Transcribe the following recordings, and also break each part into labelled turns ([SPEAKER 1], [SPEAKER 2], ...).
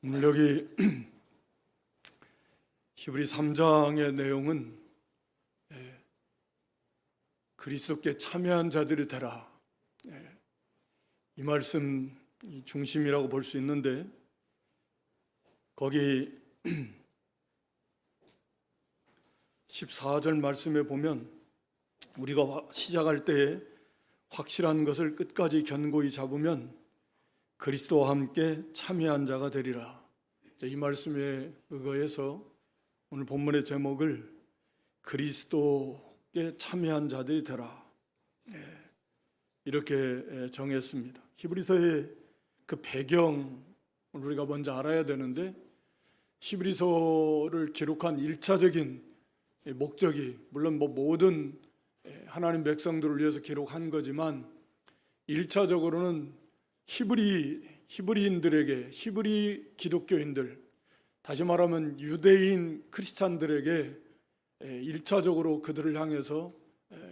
[SPEAKER 1] 오늘 여기 히브리 3장의 내용은 그리스도께 참여한 자들이 되라, 이 말씀 중심이라고 볼 수 있는데, 거기 14절 말씀에 보면 우리가 시작할 때 확실한 것을 끝까지 견고히 잡으면 그리스도와 함께 참여한 자가 되리라. 이 말씀에 의거해서 오늘 본문의 제목을 그리스도께 참여한 자들이 되라, 이렇게 정했습니다. 히브리서의 그 배경을 우리가 먼저 알아야 되는데, 히브리서를 기록한 1차적인 목적이, 물론 모든 하나님 백성들을 위해서 기록한 거지만 1차적으로는 히브리인들에게, 히브리 기독교인들, 다시 말하면 유대인 크리스찬들에게 1차적으로 그들을 향해서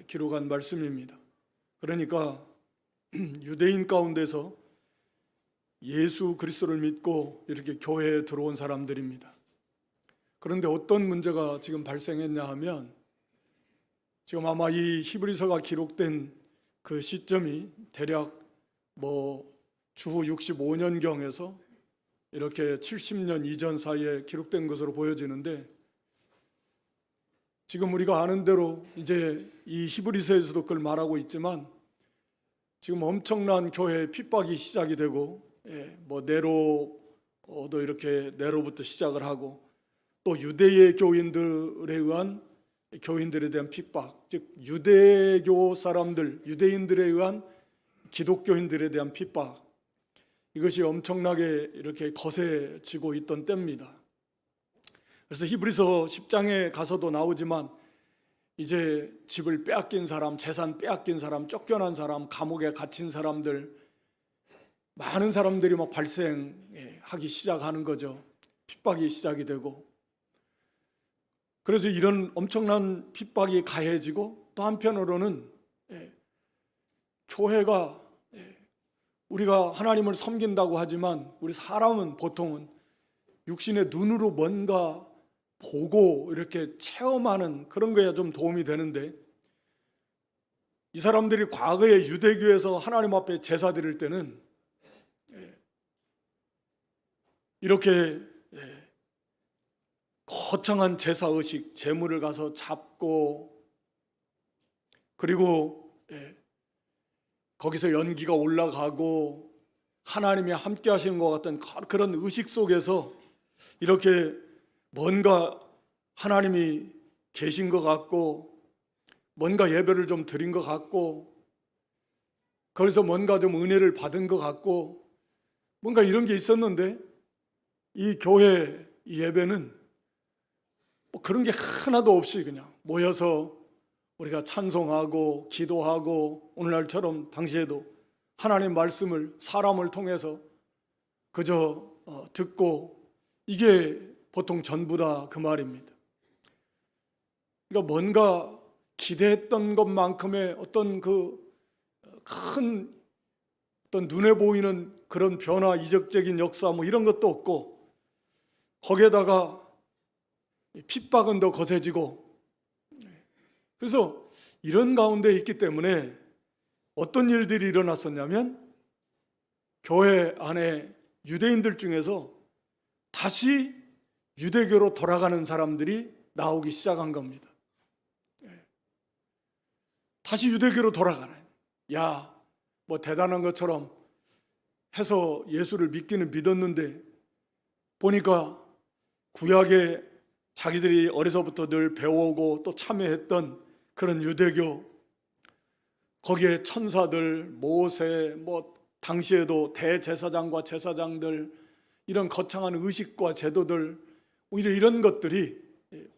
[SPEAKER 1] 기록한 말씀입니다. 그러니까 유대인 가운데서 예수 그리스도를 믿고 이렇게 교회에 들어온 사람들입니다. 그런데 어떤 문제가 지금 발생했냐 하면, 지금 아마 이 히브리서가 기록된 그 시점이 대략 주후 65년경에서 이렇게 70년 이전 사이에 기록된 것으로 보여지는데, 지금 우리가 아는 대로 이제 이 히브리서에서도 그걸 말하고 있지만, 지금 엄청난 교회의 핍박이 시작이 되고, 네로도 이렇게 네로부터 시작을 하고, 또 유대의 교인들에 의한 교인들에 대한 핍박, 즉 유대교 사람들, 유대인들에 의한 기독교인들에 대한 핍박, 이것이 엄청나게 이렇게 거세지고 있던 때입니다. 그래서 히브리서 10장에 가서도 나오지만, 이제 집을 빼앗긴 사람, 재산 빼앗긴 사람, 쫓겨난 사람, 감옥에 갇힌 사람들, 많은 사람들이 막 발생하기 시작하는 거죠. 핍박이 시작이 되고, 그래서 이런 엄청난 핍박이 가해지고, 또 한편으로는 교회가, 우리가 하나님을 섬긴다고 하지만 우리 사람은 보통은 육신의 눈으로 뭔가 보고 이렇게 체험하는 그런 거에 좀 도움이 되는데, 이 사람들이 과거에 유대교에서 하나님 앞에 제사 드릴 때는 이렇게 거창한 제사의식, 제물을 가서 잡고, 그리고 거기서 연기가 올라가고 하나님이 함께 하시는 것 같은 그런 의식 속에서 이렇게 뭔가 하나님이 계신 것 같고, 뭔가 예배를 좀 드린 것 같고, 그래서 뭔가 좀 은혜를 받은 것 같고, 뭔가 이런 게 있었는데, 이 교회 이 예배는 그런 게 하나도 없이 그냥 모여서 우리가 찬송하고 기도하고, 오늘날처럼 당시에도 하나님 말씀을 사람을 통해서 그저 듣고, 이게 보통 전부다 그 말입니다. 그러니까 뭔가 기대했던 것만큼의 어떤 그 큰 어떤 눈에 보이는 그런 변화, 이적적인 역사 이런 것도 없고, 거기에다가 핍박은 더 거세지고, 그래서 이런 가운데 있기 때문에 어떤 일들이 일어났었냐면, 교회 안에 유대인들 중에서 다시 유대교로 돌아가는 사람들이 나오기 시작한 겁니다. 다시 유대교로 돌아가는, 대단한 것처럼 해서 예수를 믿기는 믿었는데, 보니까 구약에 자기들이 어려서부터 늘 배워오고 또 참여했던 그런 유대교, 거기에 천사들, 모세, 당시에도 대제사장과 제사장들, 이런 거창한 의식과 제도들, 오히려 이런 것들이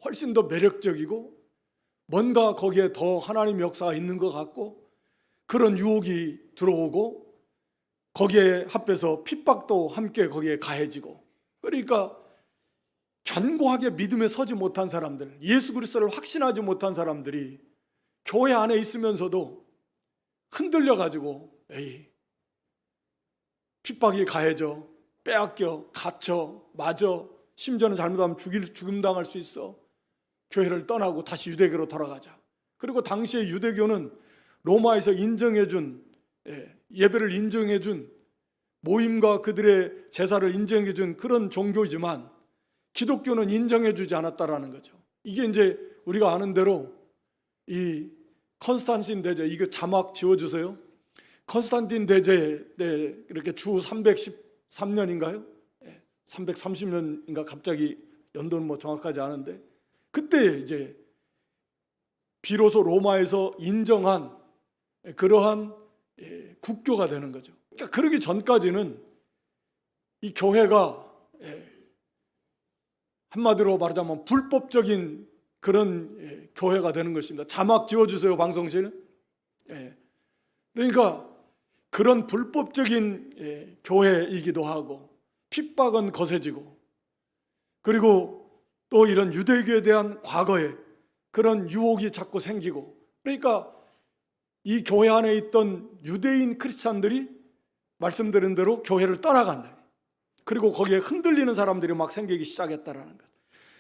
[SPEAKER 1] 훨씬 더 매력적이고, 뭔가 거기에 더 하나님 역사가 있는 것 같고, 그런 유혹이 들어오고, 거기에 합해서 핍박도 함께 거기에 가해지고, 그러니까 견고하게 믿음에 서지 못한 사람들, 예수 그리스도를 확신하지 못한 사람들이 교회 안에 있으면서도 흔들려가지고 핍박이 가해져 빼앗겨, 갇혀, 맞아, 심지어는 잘못하면 죽임 당할 수 있어. 교회를 떠나고 다시 유대교로 돌아가자. 그리고 당시의 유대교는 로마에서 인정해준, 예배를 인정해준, 모임과 그들의 제사를 인정해준 그런 종교이지만 기독교는 인정해주지 않았다라는 거죠. 이게 이제 우리가 아는 대로 이 컨스탄틴 대제, 이거 자막 지워주세요. 컨스탄틴 대제 때 이렇게 주 313년인가요? 330년인가 갑자기 연도는 뭐 정확하지 않은데 그때 이제 비로소 로마에서 인정한 그러한 국교가 되는 거죠. 그러니까 그러기 전까지는 이 교회가 한마디로 말하자면 불법적인 그런 교회가 되는 것입니다. 자막 지워주세요, 방송실. 그러니까 그런 불법적인 교회이기도 하고 핍박은 거세지고 그리고 또 이런 유대교에 대한 과거에 그런 유혹이 자꾸 생기고 그러니까 이 교회 안에 있던 유대인 크리스찬들이 말씀드린 대로 교회를 떠나간다. 그리고 거기에 흔들리는 사람들이 막 생기기 시작했다라는 것.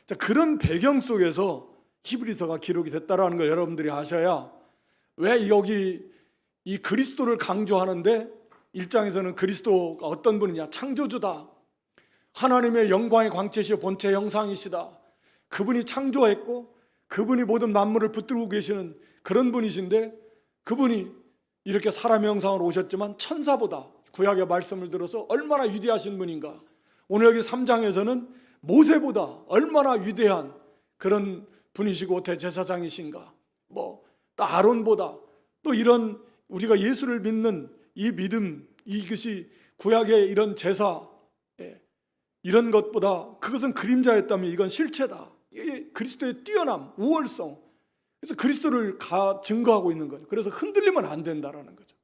[SPEAKER 1] 자, 그런 배경 속에서 히브리서가 기록이 됐다라는 걸 여러분들이 아셔야 왜 여기 이 그리스도를 강조하는데 1장에서는 그리스도가 어떤 분이냐? 창조주다. 하나님의 영광의 광채시여 본체 형상이시다. 그분이 창조했고 그분이 모든 만물을 붙들고 계시는 그런 분이신데 그분이 이렇게 사람의 형상으로 오셨지만 천사보다 구약의 말씀을 들어서 얼마나 위대하신 분인가. 오늘 여기 3장에서는 모세보다 얼마나 위대한 그런 분이시고 대제사장이신가. 또 아론보다 또 이런 우리가 예수를 믿는 이 믿음, 이것이 구약의 이런 제사 이런 것보다 그것은 그림자였다면 이건 실체다. 이게 그리스도의 뛰어남, 우월성. 그래서 그리스도를 증거하고 있는 거죠. 그래서 흔들리면 안 된다라는 거죠.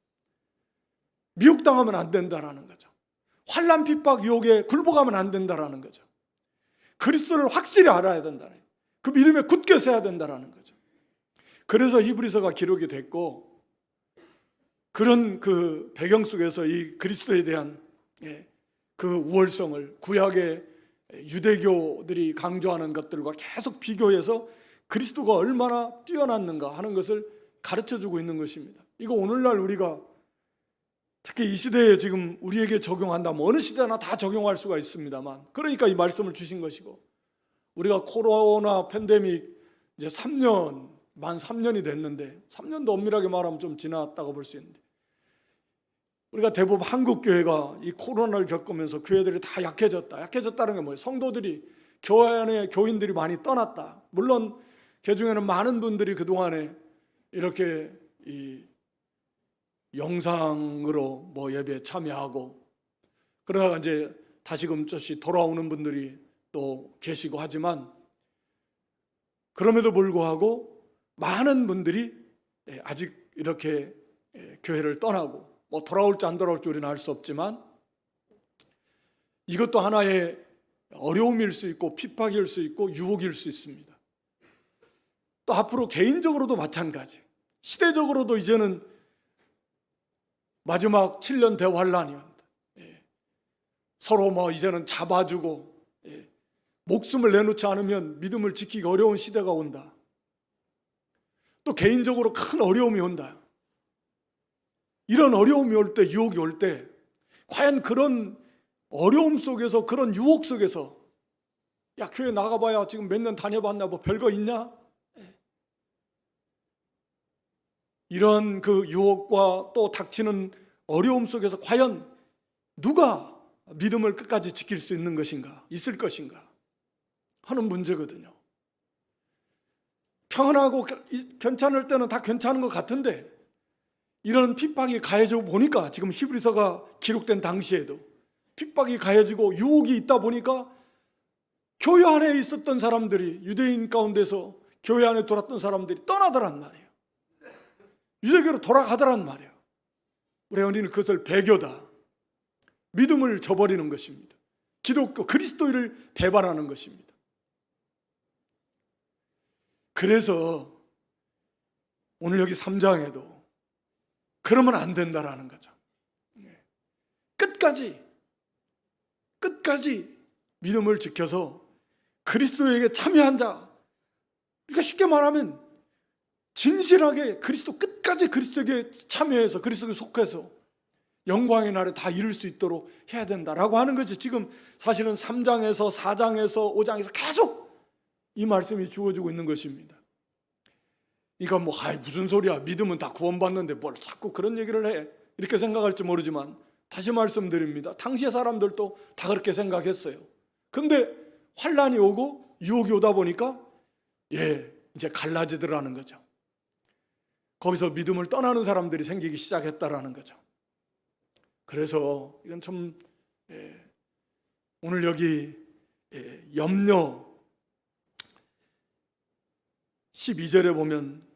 [SPEAKER 1] 미혹당하면 안 된다라는 거죠. 환난 핍박 유혹에 굴복하면 안 된다라는 거죠. 그리스도를 확실히 알아야 된다는 거예요. 그 믿음에 굳게 서야 된다라는 거죠. 그래서 히브리서가 기록이 됐고 그런 그 배경 속에서 이 그리스도에 대한 그 우월성을 구약의 유대교들이 강조하는 것들과 계속 비교해서 그리스도가 얼마나 뛰어났는가 하는 것을 가르쳐주고 있는 것입니다. 이거 오늘날 우리가 특히 이 시대에 지금 우리에게 적용한다면 어느 시대나 다 적용할 수가 있습니다만 그러니까 이 말씀을 주신 것이고 우리가 코로나 팬데믹 이제 만 3년이 됐는데 3년도 엄밀하게 말하면 좀 지났다고 볼 수 있는데 우리가 대부분 한국 교회가 이 코로나를 겪으면서 교회들이 다 약해졌다는 게 뭐예요? 성도들이 교회 안에 교인들이 많이 떠났다. 물론 그 중에는 많은 분들이 그동안에 이렇게 이 영상으로 예배에 참여하고 그러다가 이제 다시금 조금씩 돌아오는 분들이 또 계시고 하지만 그럼에도 불구하고 많은 분들이 아직 이렇게 교회를 떠나고 돌아올지 안 돌아올지 우리는 알 수 없지만 이것도 하나의 어려움일 수 있고 핍박일 수 있고 유혹일 수 있습니다. 또 앞으로 개인적으로도 마찬가지. 시대적으로도 이제는 마지막 7년 대환란이었다. 서로 이제는 잡아주고 목숨을 내놓지 않으면 믿음을 지키기 어려운 시대가 온다. 또 개인적으로 큰 어려움이 온다. 이런 어려움이 올 때, 유혹이 올 때 과연 그런 어려움 속에서 그런 유혹 속에서 야 교회 나가봐야 지금 몇 년 다녀봤나 별거 있냐? 이런 그 유혹과 또 닥치는 어려움 속에서 과연 누가 믿음을 끝까지 지킬 수 있는 것인가? 있을 것인가? 하는 문제거든요. 평안하고 괜찮을 때는 다 괜찮은 것 같은데 이런 핍박이 가해지고 보니까 지금 히브리서가 기록된 당시에도 핍박이 가해지고 유혹이 있다 보니까 교회 안에 있었던 사람들이 유대인 가운데서 교회 안에 돌았던 사람들이 떠나더란 말이에요. 유대교로 돌아가더란 말이에요. 우리 언니는 그것을 배교다. 믿음을 저버리는 것입니다. 기독교 그리스도를 배반하는 것입니다. 그래서 오늘 여기 3장에도 그러면 안 된다라는 거죠. 끝까지 끝까지 믿음을 지켜서 그리스도에게 참여한 자, 그러니까 쉽게 말하면 진실하게 끝까지 그리스도에게 참여해서 그리스도에 속해서 영광의 날에 다 이룰 수 있도록 해야 된다라고 하는 거지. 지금 사실은 3장에서 4장에서 5장에서 계속 이 말씀이 주어지고 있는 것입니다. 이거 무슨 소리야, 믿음은 다 구원받는데 뭘 자꾸 그런 얘기를 해, 이렇게 생각할지 모르지만 다시 말씀드립니다. 당시의 사람들도 다 그렇게 생각했어요. 근데 환란이 오고 유혹이 오다 보니까 이제 갈라지더라는 거죠. 거기서 믿음을 떠나는 사람들이 생기기 시작했다라는 거죠. 그래서 이건 참 오늘 여기 염려 12절에 보면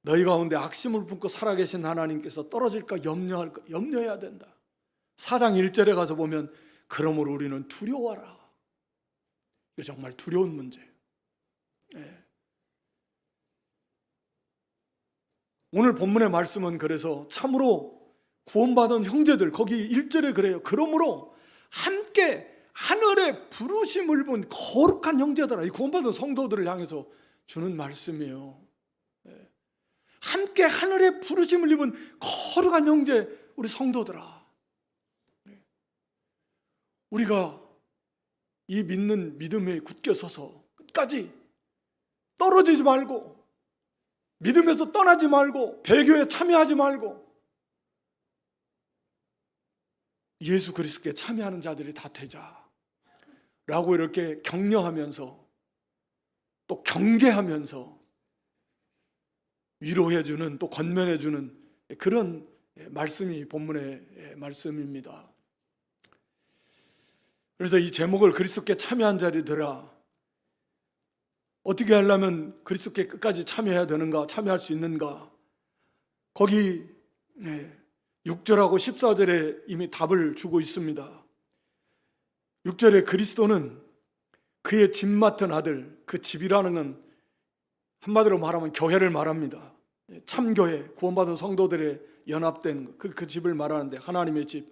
[SPEAKER 1] 너희 가운데 악심을 품고 살아계신 하나님께서 떨어질까 염려해야 된다. 4장 1절에 가서 보면 그러므로 우리는 두려워하라. 이거 정말 두려운 문제예요. 오늘 본문의 말씀은 그래서 참으로 구원받은 형제들, 거기 1절에 그래요. 그러므로 함께 하늘의 부르심을 본 거룩한 형제들아, 이 구원받은 성도들을 향해서 주는 말씀이에요. 함께 하늘의 부르심을 입은 거룩한 형제, 우리 성도들아, 우리가 이 믿는 믿음에 굳게 서서 끝까지 떨어지지 말고, 믿음에서 떠나지 말고, 배교에 참여하지 말고 예수 그리스도께 참여하는 자들이 다 되자라고 이렇게 격려하면서 또 경계하면서 위로해주는, 또 권면해주는 그런 말씀이 본문의 말씀입니다. 그래서 이 제목을 그리스도께 참여한 자들이더라, 어떻게 하려면 그리스도께 끝까지 참여해야 되는가, 참여할 수 있는가, 거기 6절하고 14절에 이미 답을 주고 있습니다. 6절에 그리스도는 그의 집 맡은 아들, 그 집이라는 건 한마디로 말하면 교회를 말합니다. 참교회, 구원받은 성도들의 연합된 그 집을 말하는데, 하나님의 집,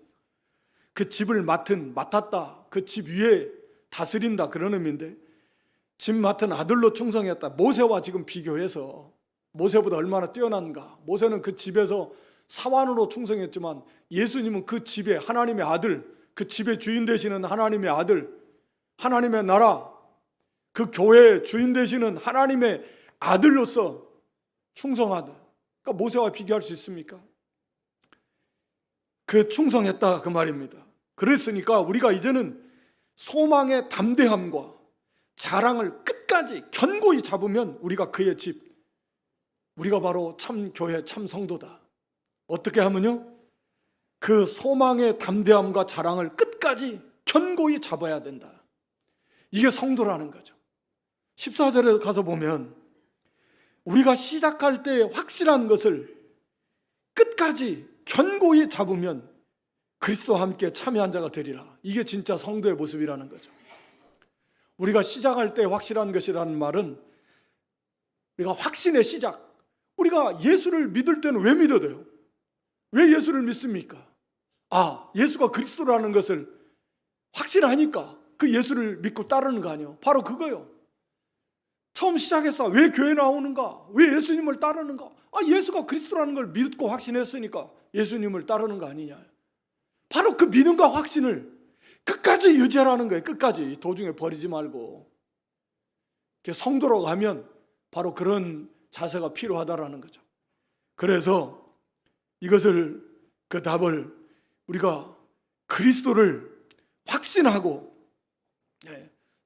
[SPEAKER 1] 그 집을 맡았다, 그 집 위에 다스린다, 그런 의미인데, 집 맡은 아들로 충성했다. 모세와 지금 비교해서 모세보다 얼마나 뛰어난가. 모세는 그 집에서 사환으로 충성했지만 예수님은 그 집의 하나님의 아들, 그 집의 주인 되시는 하나님의 아들, 하나님의 나라, 그 교회의 주인 되시는 하나님의 아들로서 충성하다. 그러니까 모세와 비교할 수 있습니까? 그 충성했다, 그 말입니다. 그랬으니까 우리가 이제는 소망의 담대함과 자랑을 끝까지 견고히 잡으면 우리가 그의 집, 우리가 바로 참 교회, 참 성도다. 어떻게 하면요? 그 소망의 담대함과 자랑을 끝까지 견고히 잡아야 된다. 이게 성도라는 거죠. 14절에 가서 보면 우리가 시작할 때 확실한 것을 끝까지 견고히 잡으면 그리스도와 함께 참여한 자가 되리라. 이게 진짜 성도의 모습이라는 거죠. 우리가 시작할 때 확실한 것이라는 말은 우리가 확신의 시작, 우리가 예수를 믿을 때는 왜 믿어야 돼요? 왜 예수를 믿습니까? 예수가 그리스도라는 것을 확신하니까 그 예수를 믿고 따르는 거 아니에요? 바로 그거요. 처음 시작했어. 왜 교회 나오는가? 왜 예수님을 따르는가? 예수가 그리스도라는 걸 믿고 확신했으니까 예수님을 따르는 거 아니냐. 바로 그 믿음과 확신을 끝까지 유지하라는 거예요. 끝까지 도중에 버리지 말고. 성도로 가면 바로 그런 자세가 필요하다라는 거죠. 그래서 이것을, 그 답을 우리가 그리스도를 확신하고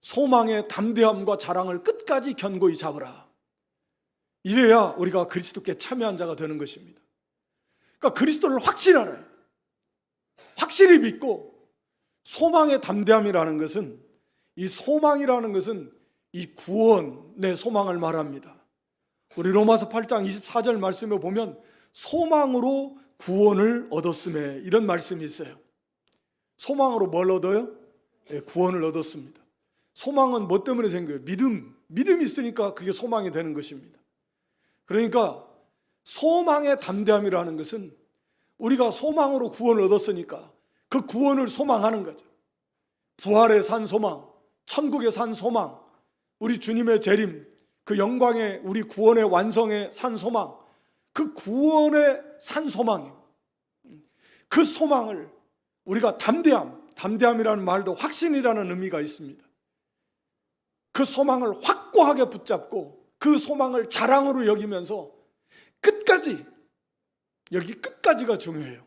[SPEAKER 1] 소망의 담대함과 자랑을 끝까지 견고히 잡으라. 이래야 우리가 그리스도께 참여한 자가 되는 것입니다. 그러니까 그리스도를 확신하라. 확실히 믿고, 소망의 담대함이라는 것은, 이 소망이라는 것은 이 구원의 소망을 말합니다. 우리 로마서 8장 24절 말씀에 보면 소망으로 구원을 얻었음에, 이런 말씀이 있어요. 소망으로 뭘 얻어요? 구원을 얻었습니다. 소망은 뭐 때문에 생겨요? 믿음이 있으니까 그게 소망이 되는 것입니다. 그러니까 소망의 담대함이라는 것은 우리가 소망으로 구원을 얻었으니까 그 구원을 소망하는 거죠. 부활의 산 소망, 천국의 산 소망, 우리 주님의 재림, 그 영광의 우리 구원의 완성의 산 소망, 그 구원의 산 소망이에요. 그 소망을 우리가 담대함이라는 말도 확신이라는 의미가 있습니다. 그 소망을 확고하게 붙잡고 그 소망을 자랑으로 여기면서 끝까지, 여기 끝까지가 중요해요.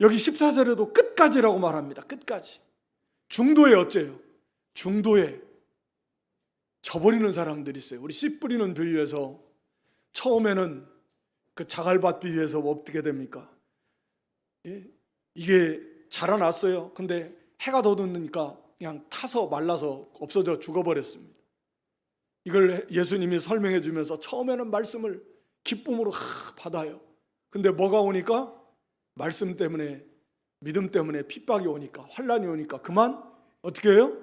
[SPEAKER 1] 여기 14절에도 끝까지라고 말합니다. 끝까지. 중도에 어째요? 중도에 져버리는 사람들이 있어요. 우리 씨 뿌리는 비유에서 처음에는 그 자갈밭 비유에서 어떻게 됩니까? 이게 자라났어요. 근데 해가 돋으니까 그냥 타서 말라서 없어져 죽어버렸습니다. 이걸 예수님이 설명해 주면서 처음에는 말씀을 기쁨으로 받아요. 근데 뭐가 오니까? 말씀 때문에, 믿음 때문에 핍박이 오니까, 환란이 오니까 그만 어떻게 해요?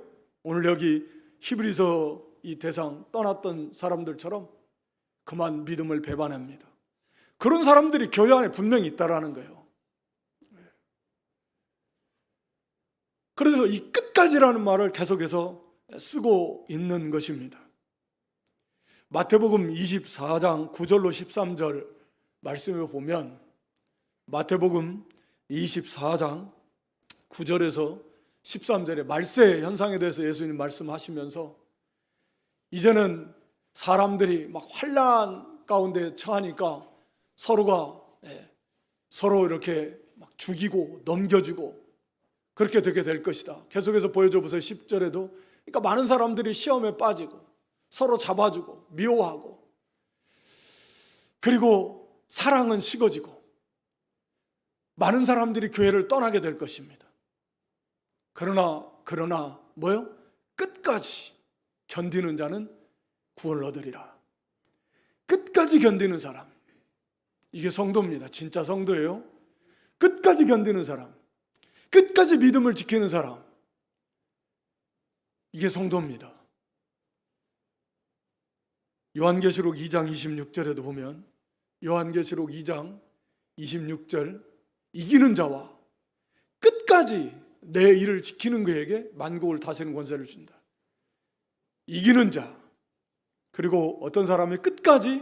[SPEAKER 1] 오늘 여기 히브리서 이 대상 떠났던 사람들처럼 그만 믿음을 배반합니다. 그런 사람들이 교회 안에 분명히 있다라는 거예요. 그래서 이 끝까지라는 말을 계속해서 쓰고 있는 것입니다. 마태복음 24장 9절로 13절 말씀을 보면, 마태복음 24장 9절에서 13절에 말세 현상에 대해서 예수님 말씀하시면서, 이제는 사람들이 막 환난 가운데 처하니까 서로가 서로 이렇게 막 죽이고 넘겨주고 그렇게 되게 될 것이다. 계속해서 보여줘 보세요. 10절에도. 그러니까 많은 사람들이 시험에 빠지고 서로 잡아주고 미워하고, 그리고 사랑은 식어지고 많은 사람들이 교회를 떠나게 될 것입니다. 그러나 뭐요? 끝까지 견디는 자는 구원을 얻으리라. 끝까지 견디는 사람, 이게 성도입니다. 진짜 성도예요. 끝까지 견디는 사람, 끝까지 믿음을 지키는 사람, 이게 성도입니다. 요한계시록 2장 26절에도 보면, 요한계시록 2장 26절, 이기는 자와 끝까지 내 일을 지키는 그에게 만국을 다스리는 권세를 준다. 이기는 자, 그리고 어떤 사람이 끝까지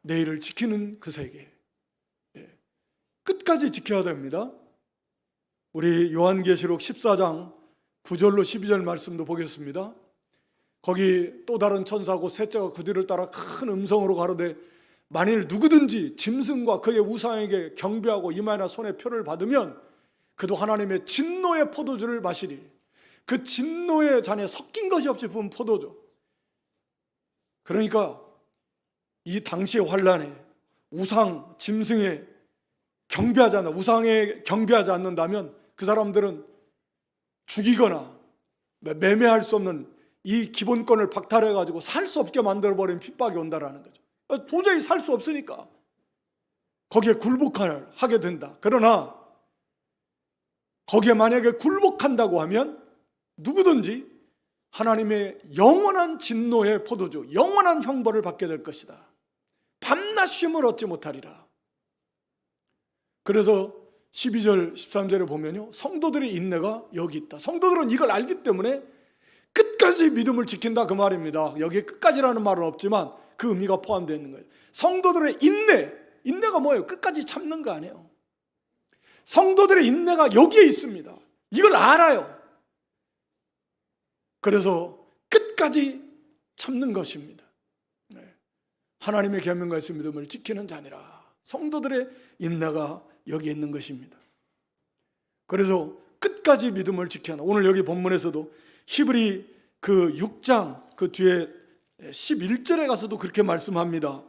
[SPEAKER 1] 내 일을 지키는 그 세계, 끝까지 지켜야 됩니다. 우리 요한계시록 14장 9절로 12절 말씀도 보겠습니다. 거기 또 다른 천사고 셋째가 그 뒤를 따라 큰 음성으로 가로되, 만일 누구든지 짐승과 그의 우상에게 경배하고 이마나 손에 표를 받으면 그도 하나님의 진노의 포도주를 마시리. 그 진노의 잔에 섞인 것이 없이 부은 포도주. 그러니까 이 당시의 환란에 우상, 짐승에 경배하지 않는다, 우상에 경배하지 않는다면 그 사람들은 죽이거나 매매할 수 없는 이 기본권을 박탈해가지고 살 수 없게 만들어버린 핍박이 온다라는 거죠. 도저히 살 수 없으니까 거기에 굴복하게 된다. 그러나 거기에 만약에 굴복한다고 하면 누구든지 하나님의 영원한 진노의 포도주, 영원한 형벌을 받게 될 것이다. 밤낮 쉼을 얻지 못하리라. 그래서 12절 13절에 보면요, 성도들의 인내가 여기 있다. 성도들은 이걸 알기 때문에 끝까지 믿음을 지킨다, 그 말입니다. 여기에 끝까지라는 말은 없지만 그 의미가 포함되어 있는 거예요. 성도들의 인내가 뭐예요? 끝까지 참는 거 아니에요. 성도들의 인내가 여기에 있습니다. 이걸 알아요. 그래서 끝까지 참는 것입니다. 하나님의 계명과 믿음을 지키는 자니라. 성도들의 인내가 여기에 있는 것입니다. 그래서 끝까지 믿음을 지켜야 한다. 오늘 여기 본문에서도 히브리 그 6장 그 뒤에 11절에 가서도 그렇게 말씀합니다.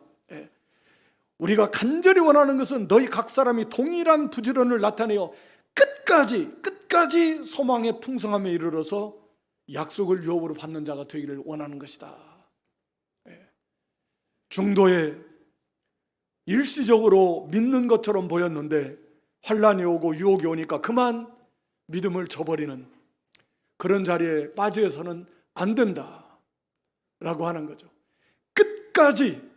[SPEAKER 1] 우리가 간절히 원하는 것은 너희 각 사람이 동일한 부지런을 나타내어 끝까지 소망의 풍성함에 이르러서 약속을 유업으로 받는 자가 되기를 원하는 것이다. 중도에 일시적으로 믿는 것처럼 보였는데 환란이 오고 유혹이 오니까 그만 믿음을 저버리는 그런 자리에 빠져서는 안 된다라고 하는 거죠. 끝까지,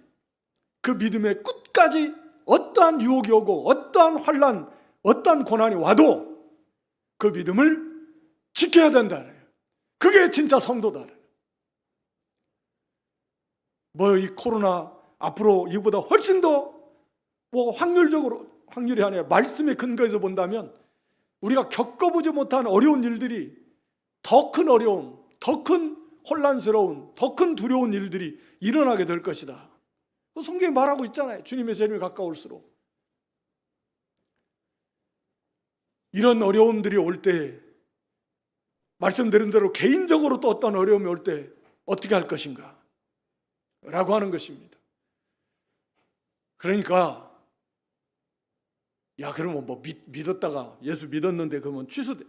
[SPEAKER 1] 그 믿음의 끝까지 어떠한 유혹이 오고 어떠한 환란, 어떠한 고난이 와도 그 믿음을 지켜야 된다. 그게 진짜 성도다. 뭐 이 코로나 앞으로 이보다 훨씬 더 확률이 아니라 말씀의 근거에서 본다면 우리가 겪어보지 못한 어려운 일들이 더 큰 어려움, 더 큰 혼란스러운, 더 큰 두려운 일들이 일어나게 될 것이다. 성경이 말하고 있잖아요. 주님의 재림이 가까울수록. 이런 어려움들이 올 때, 말씀드린 대로 개인적으로 또 어떤 어려움이 올 때 어떻게 할 것인가 라고 하는 것입니다. 그러니까 그러면 뭐 믿었다가 예수 믿었는데 그러면 취소돼.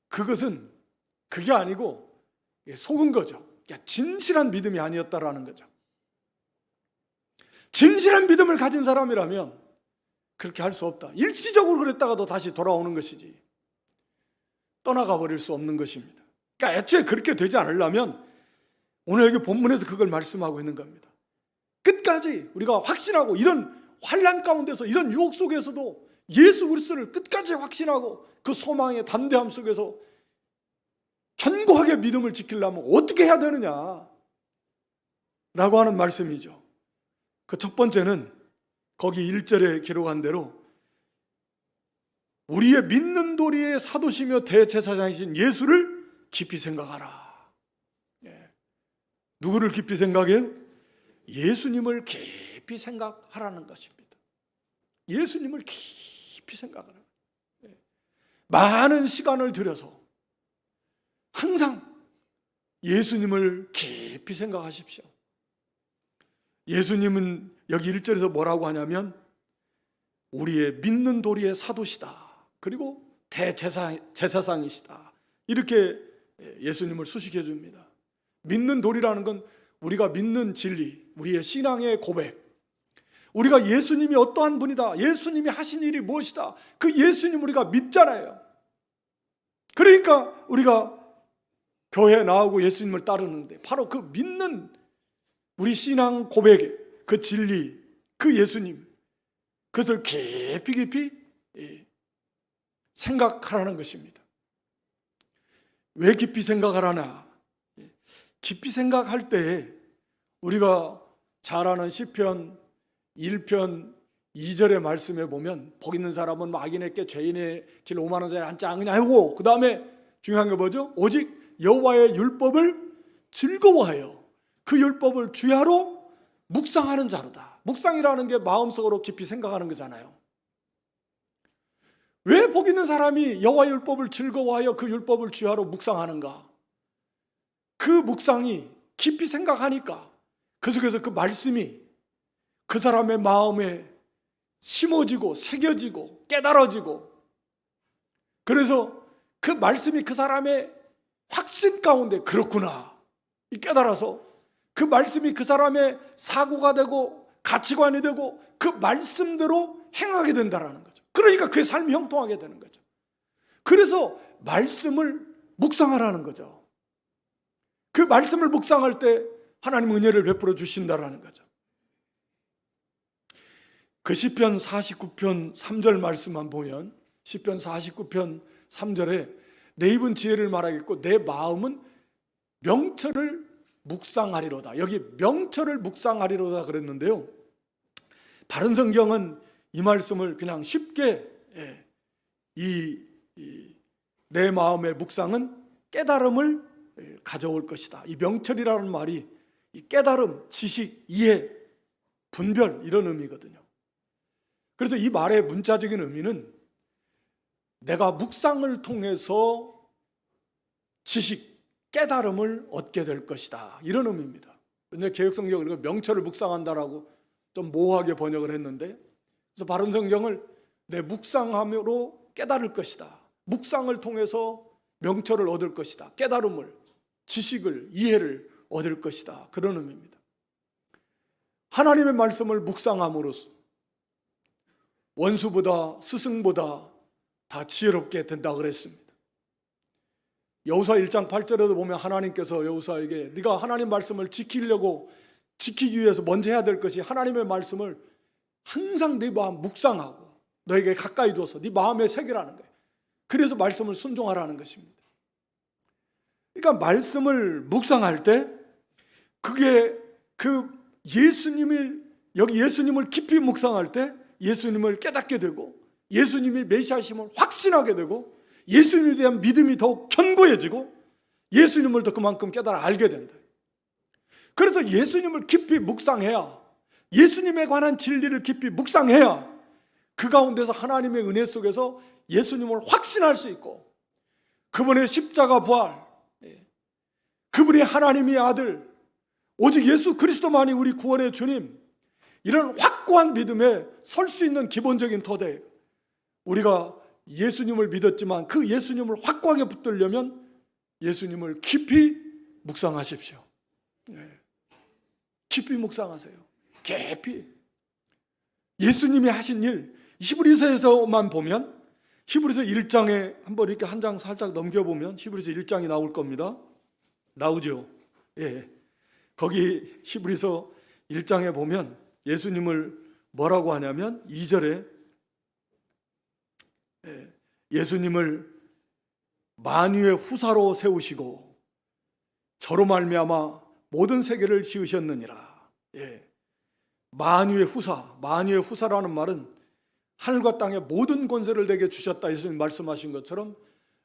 [SPEAKER 1] 그게 아니고 속은 거죠. 진실한 믿음이 아니었다라는 거죠. 진실한 믿음을 가진 사람이라면 그렇게 할 수 없다. 일시적으로 그랬다가도 다시 돌아오는 것이지 떠나가 버릴 수 없는 것입니다. 그러니까 애초에 그렇게 되지 않으려면 오늘 여기 본문에서 그걸 말씀하고 있는 겁니다. 끝까지 우리가 확신하고 이런 환난 가운데서 이런 유혹 속에서도 예수 그리스도를 끝까지 확신하고 그 소망의 담대함 속에서 견고하게 믿음을 지키려면 어떻게 해야 되느냐 라고 하는 말씀이죠. 그 첫 번째는 거기 1절에 기록한 대로 우리의 믿는 도리의 사도시며 대제사장이신 예수를 깊이 생각하라. 누구를 깊이 생각해요? 예수님을 깊이 생각하라는 것입니다. 예수님을 깊이 생각하라. 많은 시간을 들여서 항상 예수님을 깊이 생각하십시오. 예수님은 여기 1절에서 뭐라고 하냐면 우리의 믿는 도리의 사도시다. 그리고 대제사장이시다. 이렇게 예수님을 수식해 줍니다. 믿는 도리라는 건 우리가 믿는 진리, 우리의 신앙의 고백, 우리가 예수님이 어떠한 분이다, 예수님이 하신 일이 무엇이다, 그 예수님 우리가 믿잖아요. 그러니까 우리가 교회에 나오고 예수님을 따르는데 바로 그 믿는 우리 신앙 고백의 그 진리, 그 예수님, 그것을 깊이 생각하라는 것입니다. 왜 깊이 생각하라나? 깊이 생각할 때 우리가 잘 아는 시편 1편 2절의 말씀에 보면 복 있는 사람은 악인에게 죄인의 길 5만 원짜리 앉지 않으냐고, 그 다음에 중요한 게 뭐죠? 오직 여호와의 율법을 즐거워하여 그 율법을 주야로 묵상하는 자로다. 묵상이라는 게 마음속으로 깊이 생각하는 거잖아요. 왜 복 있는 사람이 여호와의 율법을 즐거워하여 그 율법을 주야로 묵상하는가? 그 묵상이 깊이 생각하니까 그 속에서 그 말씀이 그 사람의 마음에 심어지고 새겨지고 깨달아지고, 그래서 그 말씀이 그 사람의 확신 가운데 그렇구나 이 깨달아서 그 말씀이 그 사람의 사고가 되고 가치관이 되고 그 말씀대로 행하게 된다라는 거죠. 그러니까 그의 삶이 형통하게 되는 거죠. 그래서 말씀을 묵상하라는 거죠. 그 말씀을 묵상할 때 하나님 은혜를 베풀어 주신다라는 거죠. 그 시편 49편 3절 말씀만 보면 시편 49편 3절에 내 입은 지혜를 말하겠고 내 마음은 명철을 묵상하리로다. 여기 명철을 묵상하리로다 그랬는데요, 바른 성경은 이 말씀을 그냥 쉽게 내 마음의 묵상은 깨달음을 가져올 것이다. 이 명철이라는 말이 이 깨달음, 지식, 이해, 분별 이런 의미거든요. 그래서 이 말의 문자적인 의미는 내가 묵상을 통해서 지식, 깨달음을 얻게 될 것이다 이런 의미입니다. 근데 개역성경을 명철을 묵상한다라고 좀 모호하게 번역을 했는데, 그래서 바른 성경을 내 묵상함으로 깨달을 것이다, 묵상을 통해서 명철을 얻을 것이다, 깨달음을, 지식을, 이해를 얻을 것이다 그런 의미입니다. 하나님의 말씀을 묵상함으로써 원수보다 스승보다 다 지혜롭게 된다 그랬습니다. 여호수아 1장 8절에도 보면 하나님께서 여호수아에게 네가 하나님 말씀을 지키기 위해서 먼저 해야 될 것이 하나님의 말씀을 항상 네 마음 묵상하고 너에게 가까이 둬서 네 마음에 새기라는 거예요. 그래서 말씀을 순종하라는 것입니다. 그러니까 말씀을 묵상할 때 그게 그 여기 예수님을 깊이 묵상할 때 예수님을 깨닫게 되고 예수님이 메시아심을 확신하게 되고 예수님에 대한 믿음이 더욱 견고해지고 예수님을 더 그만큼 깨달아 알게 된다. 그래서 예수님을 깊이 묵상해야, 예수님에 관한 진리를 깊이 묵상해야 그 가운데서 하나님의 은혜 속에서 예수님을 확신할 수 있고 그분의 십자가 부활, 그분이 하나님의 아들, 오직 예수 그리스도만이 우리 구원의 주님, 이런 확고한 믿음에 설 수 있는 기본적인 토대. 우리가 예수님을 믿었지만 그 예수님을 확고하게 붙들려면 예수님을 깊이 묵상하십시오. 깊이 묵상하세요. 깊이. 예수님이 하신 일, 히브리서에서만 보면, 히브리서 1장에 한번 이렇게 한 장 살짝 넘겨보면 히브리서 1장이 나올 겁니다. 나오죠. 예. 거기 히브리서 1장에 보면 예수님을 뭐라고 하냐면 2절에 예수님을 만유의 후사로 세우시고 저로 말미암아 모든 세계를 지으셨느니라. 만유의 후사, 만유의 후사라는 말은 하늘과 땅의 모든 권세를 내게 주셨다. 예수님 말씀하신 것처럼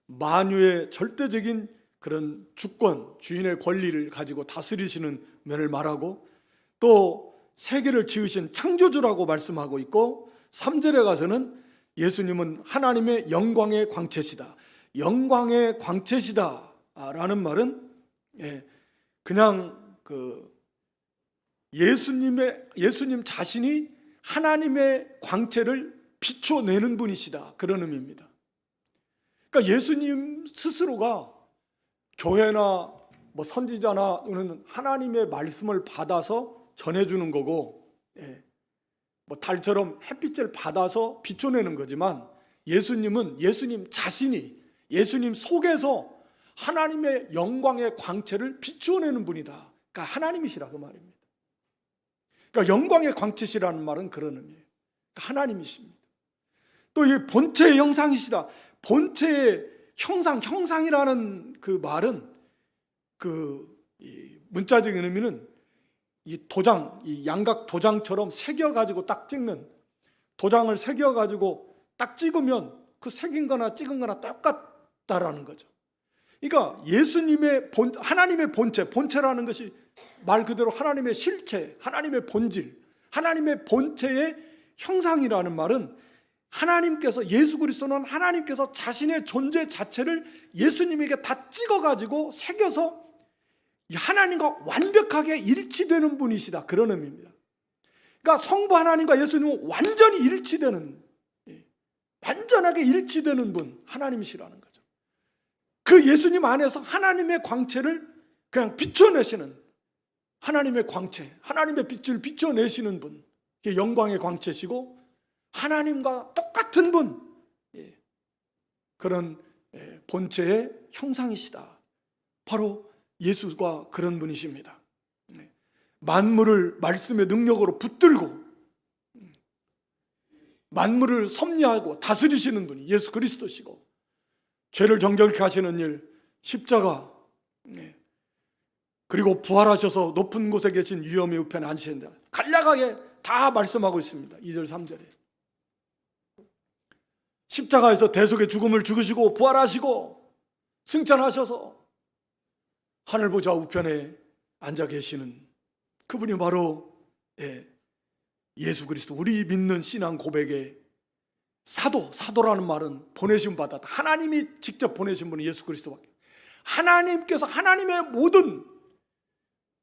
[SPEAKER 1] 만유의 절대적인 그런 주권, 주인의 권리를 가지고 다스리시는 면을 말하고 또 세계를 지으신 창조주라고 말씀하고 있고 3절에 가서는 예수님은 하나님의 영광의 광채시다. 영광의 광채시다 라는 말은 그냥 예수님 자신이 하나님의 광채를 비춰내는 분이시다, 그런 의미입니다. 그러니까 예수님 스스로가 교회나 뭐 선지자나 또는 하나님의 말씀을 받아서 전해주는 거고, 뭐 달처럼 햇빛을 받아서 비춰내는 거지만 예수님은 예수님 자신이 예수님 속에서 하나님의 영광의 광채를 비추어내는 분이다. 그러니까 하나님이시라 그 말입니다. 그러니까 영광의 광채시라는 말은 그런 의미예요. 그러니까 하나님이십니다. 또 이 본체의 형상이시다. 본체의 형상이라는 그 말은 이 문자적인 의미는 이 도장, 이 양각 도장처럼 새겨가지고 딱 찍는, 도장을 새겨가지고 딱 찍으면 그 새긴 거나 찍은 거나 똑같다라는 거죠. 그러니까 예수님의 하나님의 본체라는 것이 말 그대로 하나님의 실체, 하나님의 본질, 하나님의 본체의 형상이라는 말은 하나님께서, 예수 그리스도는 하나님께서 자신의 존재 자체를 예수님에게 다 찍어가지고 새겨서 하나님과 완벽하게 일치되는 분이시다, 그런 의미입니다. 그러니까 성부 하나님과 예수님은 완전히 일치되는, 완전하게 일치되는 분, 하나님이시라는 거죠. 그 예수님 안에서 하나님의 광채를 그냥 비춰내시는, 하나님의 광채, 하나님의 빛을 비춰내시는 분, 그게 영광의 광채시고 하나님과 똑같은 분, 그런 본체의 형상이시다. 바로 예수가 그런 분이십니다. 만물을 말씀의 능력으로 붙들고 만물을 섭리하고 다스리시는 분이 예수 그리스도시고, 죄를 정결케 하시는 일, 십자가, 그리고 부활하셔서 높은 곳에 계신 위엄의 우편에 앉으신다. 간략하게 다 말씀하고 있습니다. 2절 3절에 십자가에서 대속의 죽음을 죽으시고 부활하시고 승천하셔서 하늘 보좌 우편에 앉아 계시는 그분이 바로 예수 그리스도, 우리 믿는 신앙 고백의 사도라는 말은 보내심 받았다. 하나님이 직접 보내신 분은 예수 그리스도밖에. 하나님께서 하나님의 모든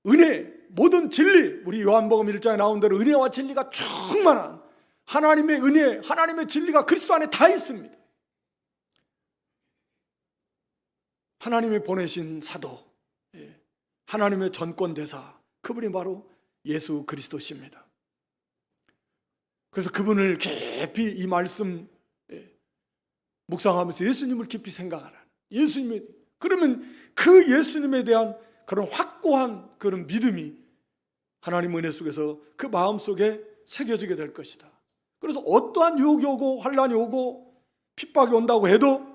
[SPEAKER 1] 은혜, 모든 진리, 우리 요한복음 1장에 나온 대로 은혜와 진리가 충만한 하나님의 은혜, 하나님의 진리가 그리스도 안에 다 있습니다. 하나님이 보내신 사도, 하나님의 전권대사, 그분이 바로 예수 그리스도십니다. 그래서 그분을 깊이 이 말씀 묵상하면서 예수님을 깊이 생각하라. 그러면 그 예수님에 대한 그런 확고한 그런 믿음이 하나님 은혜 속에서 그 마음 속에 새겨지게 될 것이다. 그래서 어떠한 유혹이 오고 환란이 오고 핍박이 온다고 해도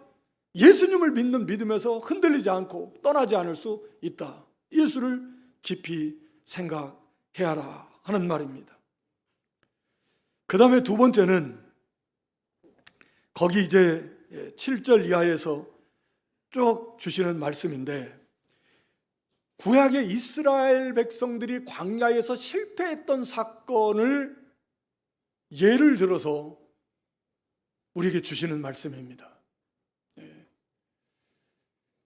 [SPEAKER 1] 예수님을 믿는 믿음에서 흔들리지 않고 떠나지 않을 수 있다. 예수를 깊이 생각해야 하라 하는 말입니다. 그 다음에 두 번째는 거기 이제 7절 이하에서 쭉 주시는 말씀인데, 구약의 이스라엘 백성들이 광야에서 실패했던 사건을 예를 들어서 우리에게 주시는 말씀입니다.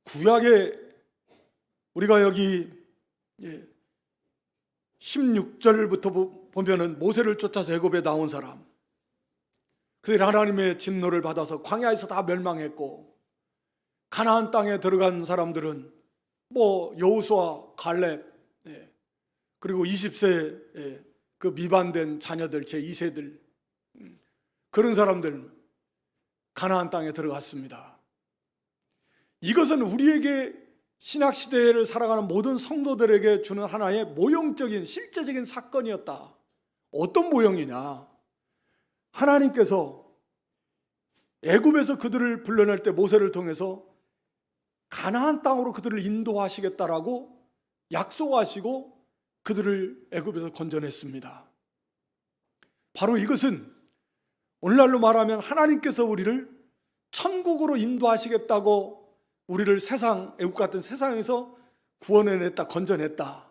[SPEAKER 1] 구약에 우리가 여기 16절부터 보면은 모세를 쫓아서 애굽에 나온 사람, 그들이 하나님의 진노를 받아서 광야에서 다 멸망했고, 가나안 땅에 들어간 사람들은 뭐 여호수아, 갈렙, 그리고 20세 그 미반된 자녀들, 제2세들, 그런 사람들 가나안 땅에 들어갔습니다. 이것은 우리에게 신약시대를 살아가는 모든 성도들에게 주는 하나의 모형적인 실제적인 사건이었다. 어떤 모형이냐? 하나님께서 애굽에서 그들을 불러낼 때 모세를 통해서 가나안 땅으로 그들을 인도하시겠다라고 약속하시고 그들을 애굽에서 건져냈습니다. 바로 이것은 오늘날로 말하면 하나님께서 우리를 천국으로 인도하시겠다고 우리를 애굽 같은 세상에서 구원해냈다, 건져냈다,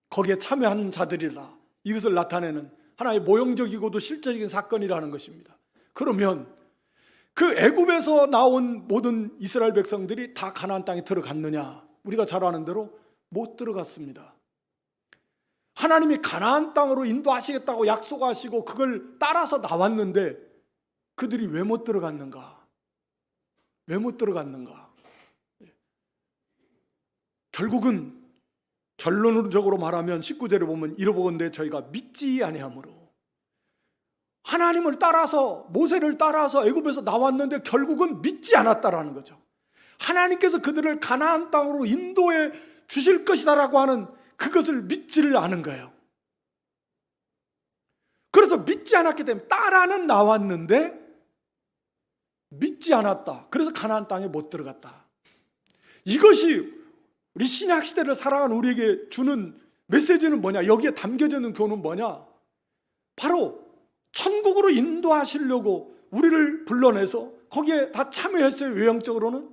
[SPEAKER 1] 거기에 참여한 자들이다, 이것을 나타내는 하나의 모형적이고도 실제적인 사건이라는 것입니다. 그러면 그 애굽에서 나온 모든 이스라엘 백성들이 다 가나안 땅에 들어갔느냐? 우리가 잘 아는 대로 못 들어갔습니다. 하나님이 가나안 땅으로 인도하시겠다고 약속하시고 그걸 따라서 나왔는데 그들이 왜 못 들어갔는가? 왜 못 들어갔는가? 결국은 결론적으로 말하면 19절에 보면 이러보건대 저희가 믿지 아니하므로, 하나님을 따라서 모세를 따라서 애굽에서 나왔는데 결국은 믿지 않았다라는 거죠. 하나님께서 그들을 가나안 땅으로 인도해 주실 것이다라고 하는 그것을 믿지를 않은 거예요. 그래서 믿지 않았기 때문에 따라는 나왔는데 믿지 않았다. 그래서 가나안 땅에 못 들어갔다. 이것이 우리 신약 시대를 살아가는 우리에게 주는 메시지는 뭐냐? 여기에 담겨져 있는 교훈은 뭐냐? 바로 천국으로 인도하시려고 우리를 불러내서 거기에 다 참여했어요. 외형적으로는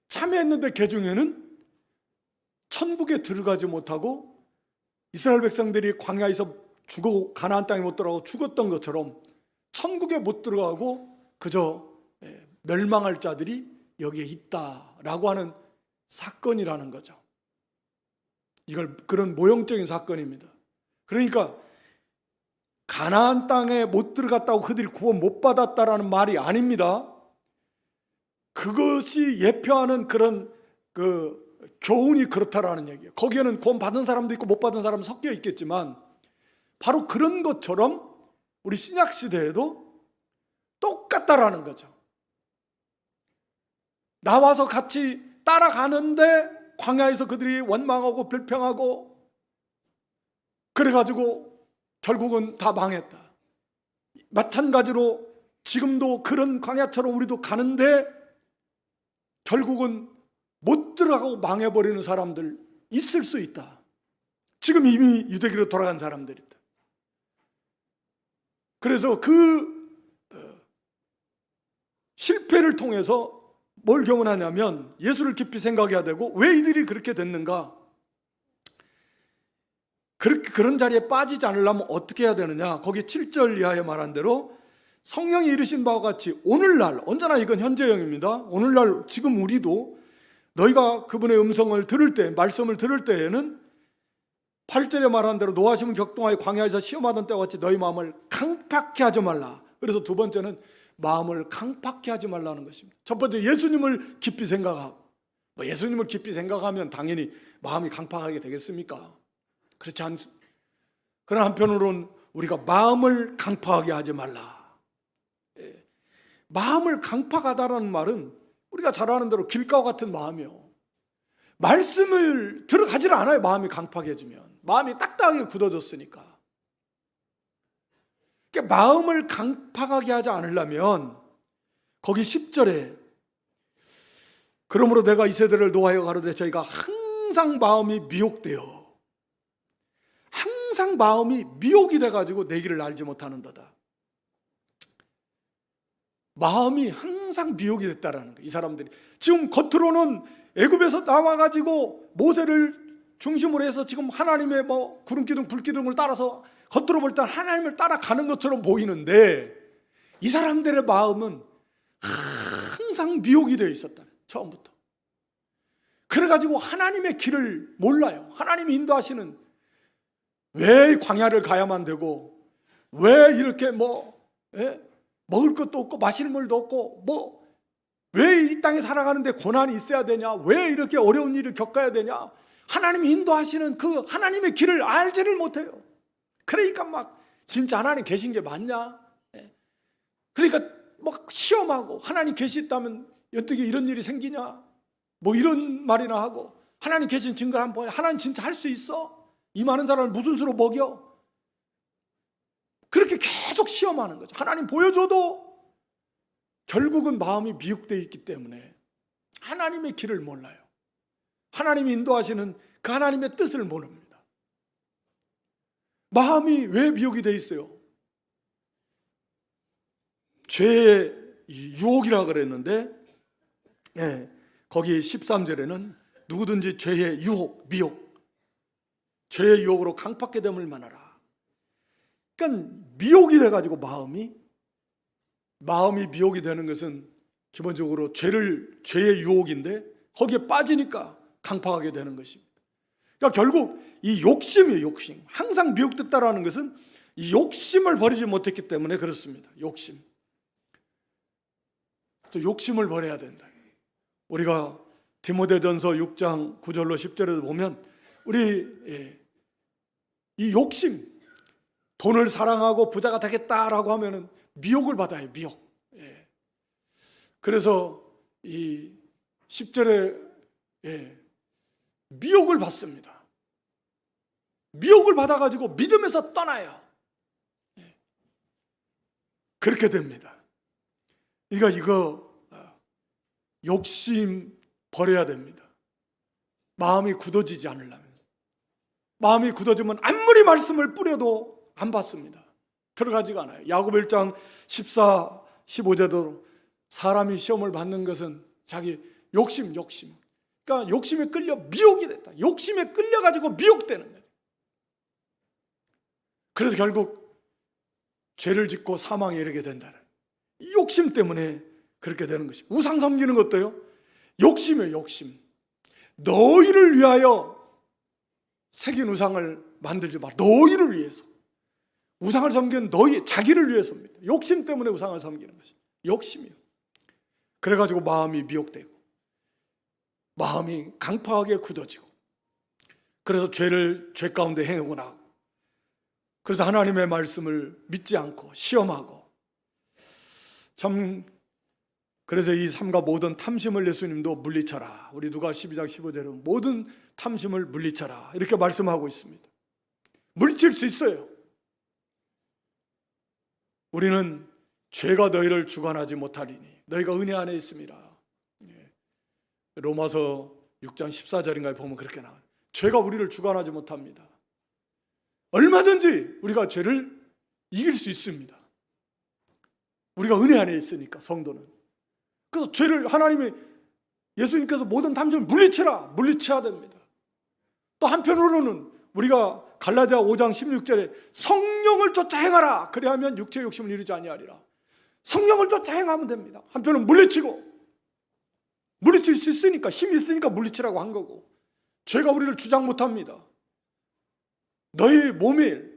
[SPEAKER 1] 참여했는데 그 중에는 천국에 들어가지 못하고 이스라엘 백성들이 광야에서 죽어 가나안 땅에 못 들어가고 죽었던 것처럼 천국에 못 들어가고 그저 멸망할 자들이 여기에 있다라고 하는 사건이라는 거죠. 이걸 그런 모형적인 사건입니다. 그러니까 가나안 땅에 못 들어갔다고 그들이 구원 못 받았다라는 말이 아닙니다. 그것이 예표하는 그런 그 교훈이 그렇다라는 얘기예요. 거기에는 구원 받은 사람도 있고 못 받은 사람도 섞여 있겠지만 바로 그런 것처럼 우리 신약 시대에도 똑같다라는 거죠. 나와서 같이 따라가는데 광야에서 그들이 원망하고 불평하고 그래가지고 결국은 다 망했다. 마찬가지로 지금도 그런 광야처럼 우리도 가는데 결국은 못 들어가고 망해버리는 사람들 있을 수 있다. 지금 이미 유대교로 돌아간 사람들이다. 그래서 그 실패를 통해서 뭘 교훈하냐면 예수를 깊이 생각해야 되고, 왜 이들이 그렇게 됐는가? 그런 자리에 빠지지 않으려면 어떻게 해야 되느냐? 거기 7절 이하에 말한 대로 성령이 이르신 바와 같이 오늘날, 언제나 이건 현재형입니다. 오늘날 지금 우리도 너희가 그분의 음성을 들을 때, 말씀을 들을 때에는 8절에 말한 대로 노하심을 격동하여 광야에서 시험하던 때와 같이 너희 마음을 강팍케 하지 말라. 그래서 두 번째는 마음을 강팍케 하지 말라는 것입니다. 첫 번째, 예수님을 깊이 생각하고, 예수님을 깊이 생각하면 당연히 마음이 강팍하게 되겠습니까? 그렇지 않습니다. 그러나 한편으로는 우리가 마음을 강팍하게 하지 말라. 마음을 강팍하다라는 말은 우리가 잘 아는 대로 길가와 같은 마음이요, 말씀을 들어가지를 않아요. 마음이 강팍해지면 마음이 딱딱하게 굳어졌으니까. 그러니까 마음을 강팍하게 하지 않으려면 거기 10절에 그러므로 내가 이 세대를 노하여 가로되 저희가 항상 마음이 미혹되어, 항상 마음이 미혹이 돼가지고 내 길을 알지 못하는도다. 마음이 항상 미혹이 됐다라는 거예요. 이 사람들이 지금 겉으로는 애굽에서 나와가지고 모세를 중심으로 해서 지금 하나님의 뭐 구름기둥 불기둥을 따라서 겉으로 볼 때 하나님을 따라가는 것처럼 보이는데, 이 사람들의 마음은 항상 미혹이 되어 있었다. 처음부터. 그래가지고 하나님의 길을 몰라요. 하나님이 인도하시는, 왜 광야를 가야만 되고, 왜 이렇게 먹을 것도 없고 마실 물도 없고, 왜 이 땅에 살아가는데 고난이 있어야 되냐, 왜 이렇게 어려운 일을 겪어야 되냐, 하나님이 인도하시는 그 하나님의 길을 알지를 못해요. 그러니까 막 진짜 하나님 계신 게 맞냐, 그러니까 막 시험하고, 하나님 계시다면 어떻게 이런 일이 생기냐, 뭐 이런 말이나 하고, 하나님 계신 증거를 한번 보여, 하나님 진짜 할 수 있어? 이 많은 사람을 무슨 수로 먹여? 그렇게 계속 시험하는 거죠. 하나님 보여줘도 결국은 마음이 미혹되어 있기 때문에 하나님의 길을 몰라요. 하나님이 인도하시는 그 하나님의 뜻을 모릅니다. 마음이 왜 미혹이 되어 있어요? 죄의 유혹이라 그랬는데, 거기 13절에는 누구든지 죄의 유혹, 미혹, 죄의 유혹으로 강팍게 됨을 만하라. 그러니까 미혹이 돼가지고 마음이 미혹이 되는 것은 기본적으로 죄의 유혹인데, 거기에 빠지니까 강팍하게 되는 것입니다. 그러니까 결국 이 욕심이에요. 욕심. 항상 미혹됐다라는 것은 이 욕심을 버리지 못했기 때문에 그렇습니다. 욕심. 욕심을 버려야 된다. 우리가 디모데전서 6장 9절로 10절에도 보면 우리 이 욕심, 돈을 사랑하고 부자가 되겠다라고 하면은 미혹을 받아요. 미혹. 그래서 이 10절에 미혹을 받습니다. 미혹을 받아가지고 믿음에서 떠나요. 그렇게 됩니다. 그러니까 이거 욕심 버려야 됩니다. 마음이 굳어지지 않으려면. 마음이 굳어지면 아무리 말씀을 뿌려도 안 받습니다. 들어가지가 않아요. 야고보 1장 14, 15절도 사람이 시험을 받는 것은 자기 욕심. 그러니까 욕심에 끌려 미혹이 됐다. 욕심에 끌려가지고 미혹되는 거예요. 그래서 결국 죄를 짓고 사망에 이르게 된다는, 이 욕심 때문에 그렇게 되는 것입니다. 우상 섬기는 것도요, 욕심이에요. 욕심. 너희를 위하여 새긴 우상을 만들지 마. 너희를 위해서. 우상을 섬기는 너희, 자기를 위해서입니다. 욕심 때문에 우상을 섬기는 것입니다. 욕심이요. 그래가지고 마음이 미혹되고, 마음이 강팍하게 굳어지고, 그래서 죄 가운데 행하고 나고, 그래서 하나님의 말씀을 믿지 않고 시험하고, 참, 그래서 이 삼가 모든 탐심을 예수님도 물리쳐라. 우리 누가 12장 15절은 모든 탐심을 물리쳐라 이렇게 말씀하고 있습니다. 물리칠 수 있어요. 우리는 죄가 너희를 주관하지 못하리니 너희가 은혜 안에 있음이라. 로마서 6장 14절인가에 보면 그렇게 나와요. 죄가 우리를 주관하지 못합니다. 얼마든지 우리가 죄를 이길 수 있습니다. 우리가 은혜 안에 있으니까, 성도는. 그래서 죄를 하나님이, 예수님께서 모든 탐심을 물리쳐야 됩니다. 또 한편으로는 우리가 갈라디아 5장 16절에 성령을 쫓아 행하라. 그래야면 육체의 욕심을 이루지 아니하리라. 성령을 쫓아 행하면 됩니다. 한편은 물리칠 수 있으니까, 힘이 있으니까 물리치라고 한 거고, 죄가 우리를 주장 못합니다. 너희 몸이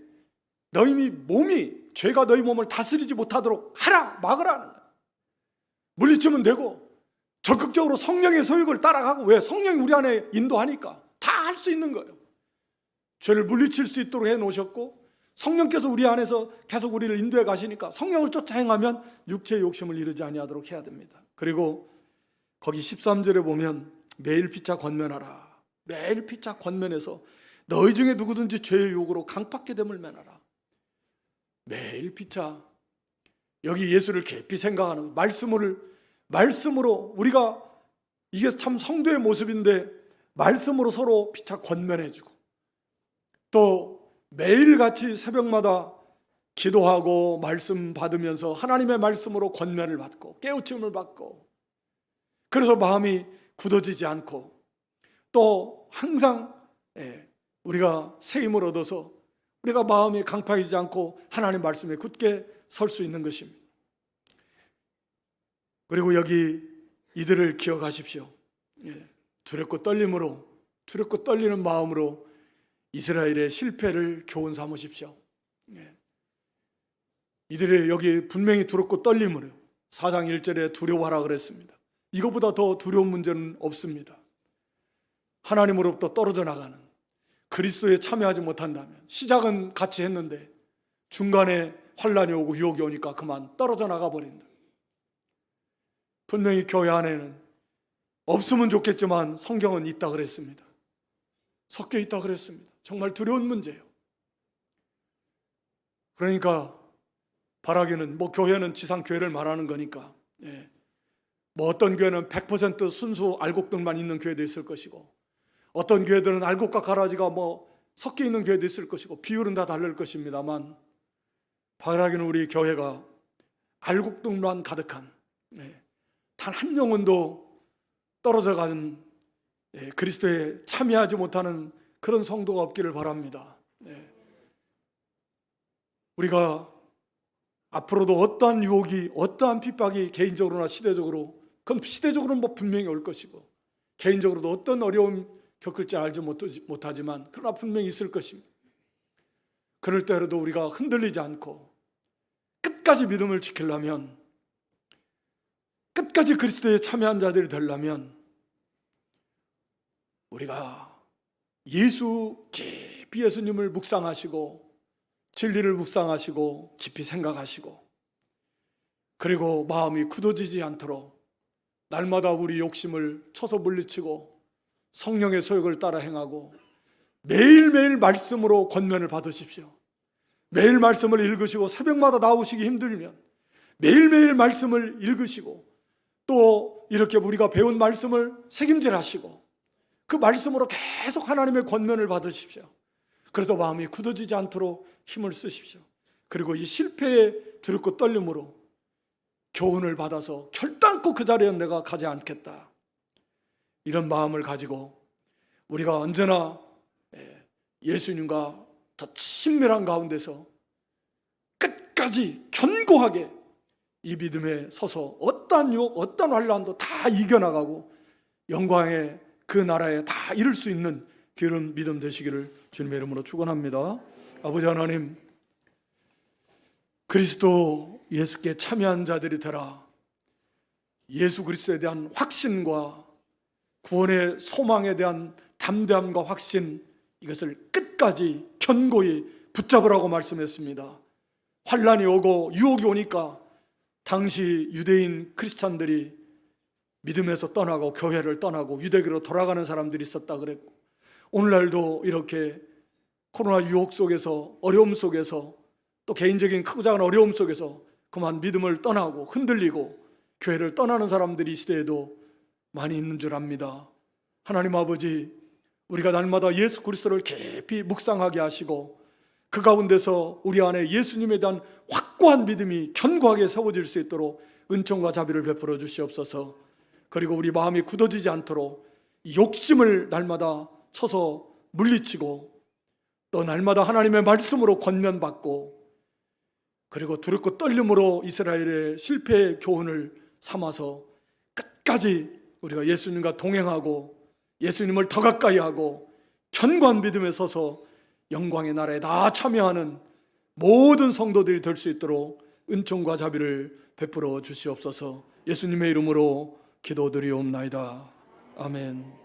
[SPEAKER 1] 죄가 너희 몸을 다스리지 못하도록 하라, 막으라는 거예요. 물리치면 되고, 적극적으로 성령의 소육을 따라가고, 왜? 성령이 우리 안에 인도하니까 다 할 수 있는 거예요. 죄를 물리칠 수 있도록 해놓으셨고, 성령께서 우리 안에서 계속 우리를 인도해 가시니까 성령을 쫓아 행하면 육체의 욕심을 이루지 아니하도록 해야 됩니다. 그리고 거기 13절에 보면 매일 피차 권면하라. 매일 피차 권면해서 너희 중에 누구든지 죄의 유혹으로 강팍게 됨을 면하라. 매일 피차, 여기 예수를 깊이 생각하는, 말씀으로 우리가 이게 참 성도의 모습인데 말씀으로 서로 피차 권면해주고 또 매일같이 새벽마다 기도하고 말씀 받으면서 하나님의 말씀으로 권면을 받고 깨우침을 받고 그래서 마음이 굳어지지 않고 또 항상 우리가 새 힘을 얻어서 우리가 마음이 강팍이지 않고 하나님 말씀에 굳게 설 수 있는 것입니다. 그리고 여기 이들을 기억하십시오. 두렵고 떨리는 마음으로 이스라엘의 실패를 교훈 삼으십시오. 이들의 여기 분명히 두렵고 떨림으로 4장 1절에 두려워하라 그랬습니다. 이거보다 더 두려운 문제는 없습니다. 하나님으로부터 떨어져 나가는, 그리스도에 참여하지 못한다면, 시작은 같이 했는데 중간에 환난이 오고 유혹이 오니까 그만 떨어져 나가 버린다. 분명히 교회 안에는 없으면 좋겠지만 성경은 있다 그랬습니다. 섞여 있다 그랬습니다. 정말 두려운 문제예요. 그러니까 바라기는 교회는 지상 교회를 말하는 거니까 어떤 교회는 100% 순수 알곡들만 있는 교회도 있을 것이고 어떤 교회들은 알곡과 가라지가 섞여 있는 교회도 있을 것이고 비율은 다 다를 것입니다만 바라기는 우리 교회가 알곡들만 가득한 단 한 영혼도 떨어져 가는 그리스도에 참여하지 못하는 그런 성도가 없기를 바랍니다. 우리가 앞으로도 어떠한 유혹이 어떠한 핍박이 개인적으로나 시대적으로 그건 시대적으로는 분명히 올 것이고 개인적으로도 어떤 어려움 겪을지 알지 못하지만 그러나 분명히 있을 것입니다. 그럴 때라도 우리가 흔들리지 않고 끝까지 믿음을 지키려면 끝까지 그리스도에 참여한 자들이 되려면 우리가 깊이 예수님을 묵상하시고 진리를 묵상하시고 깊이 생각하시고 그리고 마음이 굳어지지 않도록 날마다 우리 욕심을 쳐서 물리치고 성령의 소욕을 따라 행하고 매일매일 말씀으로 권면을 받으십시오. 매일 말씀을 읽으시고 새벽마다 나오시기 힘들면 매일매일 말씀을 읽으시고 또 이렇게 우리가 배운 말씀을 책임질하시고 그 말씀으로 계속 하나님의 권면을 받으십시오. 그래서 마음이 굳어지지 않도록 힘을 쓰십시오. 그리고 이 실패에 두렵고 떨림으로 교훈을 받아서 결단코 그 자리에 내가 가지 않겠다. 이런 마음을 가지고 우리가 언제나 예수님과 더 친밀한 가운데서 끝까지 견고하게 이 믿음에 서서 어떠한 유혹, 어떠한 환난도 다 이겨나가고 영광의 그 나라에 다 이룰 수 있는 그런 믿음 되시기를 주님의 이름으로 축원합니다. 아버지 하나님, 그리스도 예수께 참여한 자들이 되라. 예수 그리스도에 대한 확신과 구원의 소망에 대한 담대함과 확신, 이것을 끝까지 견고히 붙잡으라고 말씀했습니다. 환난이 오고 유혹이 오니까 당시 유대인 크리스찬들이 믿음에서 떠나고 교회를 떠나고 유대교로 돌아가는 사람들이 있었다 그랬고 오늘날도 이렇게 코로나 유혹 속에서 어려움 속에서 또 개인적인 크고 작은 어려움 속에서 그만 믿음을 떠나고 흔들리고 교회를 떠나는 사람들이 이 시대에도 많이 있는 줄 압니다. 하나님 아버지, 우리가 날마다 예수 그리스도를 깊이 묵상하게 하시고 그 가운데서 우리 안에 예수님에 대한 확고한 믿음이 견고하게 세워질 수 있도록 은총과 자비를 베풀어 주시옵소서. 그리고 우리 마음이 굳어지지 않도록 욕심을 날마다 쳐서 물리치고 또 날마다 하나님의 말씀으로 권면받고 그리고 두렵고 떨림으로 이스라엘의 실패의 교훈을 삼아서 끝까지 우리가 예수님과 동행하고 예수님을 더 가까이 하고 견고한 믿음에 서서 영광의 나라에 다 참여하는 모든 성도들이 될 수 있도록 은총과 자비를 베풀어 주시옵소서. 예수님의 이름으로 기도드리옵나이다. 아멘.